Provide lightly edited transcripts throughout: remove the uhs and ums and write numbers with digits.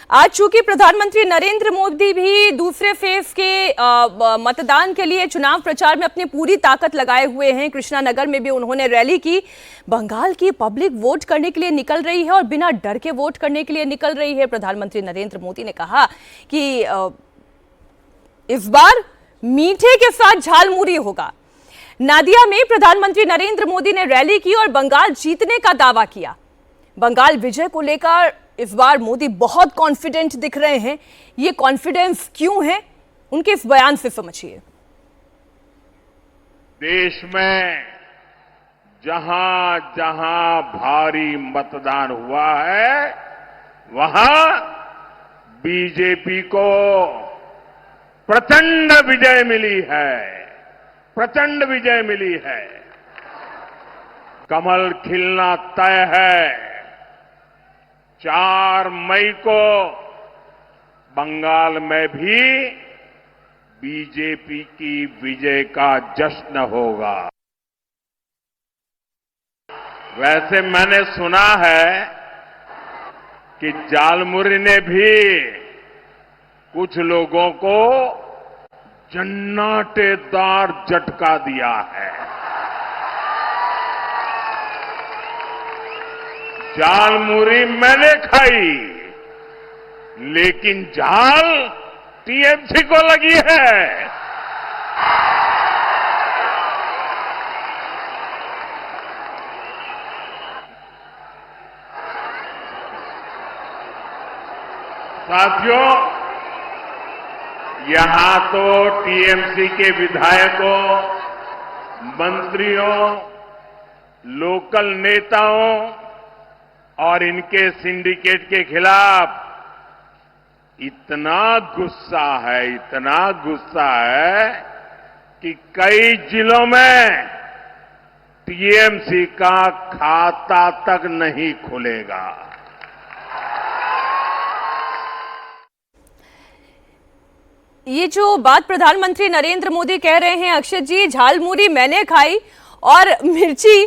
आज चूंकि प्रधानमंत्री नरेंद्र मोदी भी दूसरे फेज के मतदान के लिए चुनाव प्रचार में अपनी पूरी ताकत लगाए हुए हैं, कृष्णानगर में भी उन्होंने रैली की। बंगाल की पब्लिक वोट करने के लिए निकल रही है और बिना डर के वोट करने के लिए निकल रही है। प्रधानमंत्री नरेंद्र मोदी ने कहा कि इस बार मीठे के साथ झालमुरी होगा। नादिया में प्रधानमंत्री नरेंद्र मोदी ने रैली की और बंगाल जीतने का दावा किया। बंगाल विजय को लेकर इस बार मोदी बहुत कॉन्फिडेंट दिख रहे हैं। ये कॉन्फिडेंस क्यों है, उनके इस बयान से समझिए। देश में जहां जहां भारी मतदान हुआ है, वहां बीजेपी को प्रचंड विजय मिली है, प्रचंड विजय मिली है। कमल खिलना तय है। 4 मई को बंगाल में भी बीजेपी की विजय का जश्न होगा। वैसे मैंने सुना है कि झालमुरी ने भी कुछ लोगों को जन्नाटेदार झटका दिया है। झालमुरी मैंने खाई, लेकिन झाल टीएमसी को लगी है। साथियों, यहां तो टीएमसी के विधायकों, मंत्रियों, लोकल नेताओं और इनके सिंडिकेट के खिलाफ इतना गुस्सा है, इतना गुस्सा है कि कई जिलों में टीएमसी का खाता तक नहीं खुलेगा। ये जो बात प्रधानमंत्री नरेंद्र मोदी कह रहे हैं, अक्षय जी, झालमुरी मैंने खाई और मिर्ची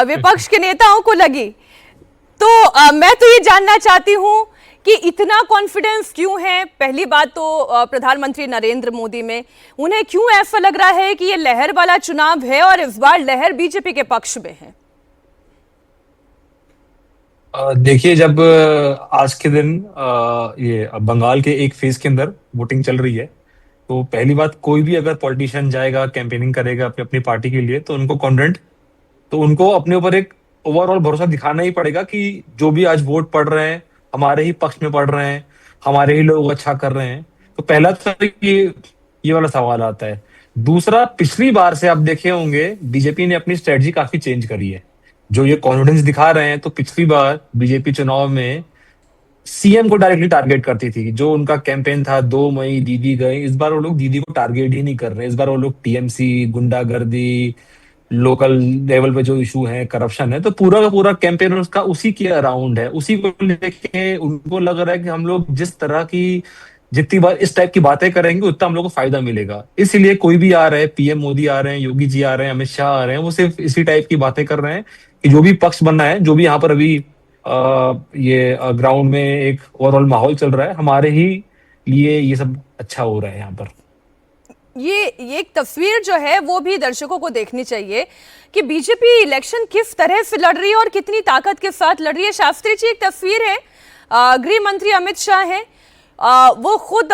विपक्ष के नेताओं को लगी, तो मैं तो ये जानना चाहती हूं कि इतना कॉन्फिडेंस क्यों है। पहली बात तो प्रधानमंत्री नरेंद्र मोदी में, उन्हें क्यों ऐसा लग रहा है कि ये लहर वाला चुनाव है और इस बार लहर बीजेपी के पक्ष में है? देखिए, जब आज के दिन ये बंगाल के एक फेज के अंदर वोटिंग चल रही है, तो पहली बात, कोई भी अगर पॉलिटिशियन जाएगा, कैंपेनिंग करेगा अपनी अपनी पार्टी के लिए, तो उनको कॉन्फिडेंट, तो उनको अपने ऊपर एक ओवरऑल भरोसा दिखाना ही पड़ेगा कि जो भी आज वोट पड़ रहे हैं हमारे ही पक्ष में पड़ रहे हैं, हमारे ही लोग अच्छा कर रहे हैं। तो पहला तो ये वाला सवाल आता है। दूसरा, पिछली बार से आप देखे होंगे बीजेपी ने अपनी स्ट्रेटजी काफी चेंज करी है। जो ये कॉन्फिडेंस दिखा रहे हैं, तो पिछली बार बीजेपी चुनाव में सीएम को डायरेक्टली टारगेट करती थी। जो उनका कैंपेन था 2 मई दीदी गई, इस बार वो लोग दीदी को टारगेट ही नहीं कर रहे। इस बार वो लोग टीएमसी, गुंडागर्दी, लोकल लेवल पे जो इशू है, करप्शन है, तो पूरा का पूरा कैंपेन उसका उसी के अराउंड है। उसी को लेके उनको लग रहा है कि हम लोग जिस तरह की, जितनी बार इस टाइप की बातें करेंगे उतना हम लोग को फायदा मिलेगा। इसीलिए कोई भी आ रहे हैं, पीएम मोदी आ रहे हैं, योगी जी आ रहे हैं, अमित शाह आ रहे हैं, वो सिर्फ इसी टाइप की बातें कर रहे हैं कि जो भी पक्ष बनना है, जो भी यहाँ पर अभी ये ग्राउंड में एक ओवरऑल माहौल चल रहा है, हमारे ही लिए ये सब अच्छा हो रहा है यहाँ पर। ये एक तस्वीर जो है वो भी दर्शकों को देखनी चाहिए कि बीजेपी इलेक्शन किस तरह से लड़ रही है और कितनी ताकत के साथ लड़ रही है। शास्त्री जी, एक तस्वीर है, गृह मंत्री अमित शाह हैं, वो खुद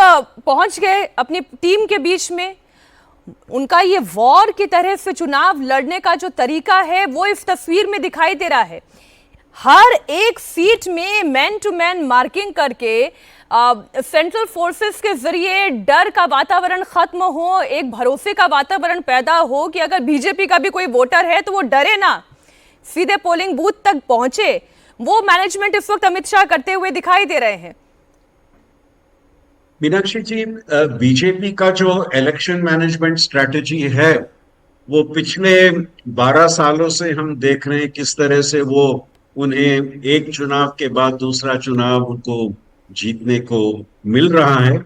पहुंच गए अपनी टीम के बीच में। उनका ये वॉर की तरह से चुनाव लड़ने का जो तरीका है वो इस तस्वीर में दिखाई दे रहा है। हर एक सीट में मैन टू मैन मार्किंग करके सेंट्रल फोर्सेस के जरिए डर का वातावरण खत्म हो, एक भरोसे का वातावरण पैदा हो कि अगर बीजेपी का भी कोई वोटर है तो वो डरे ना, सीधे पोलिंग बूथ तक पहुंचे। वो मैनेजमेंट इस वक्त अमित शाह करते हुए दिखाई दे रहे हैं। मीनाक्षी जी, बीजेपी का जो इलेक्शन मैनेजमेंट स्ट्रेटजी है, वो पिछले 12 सालों से हम देख रहे हैं किस तरह से वो उन्हें एक चुनाव के बाद दूसरा चुनाव उनको जीतने को मिल रहा है।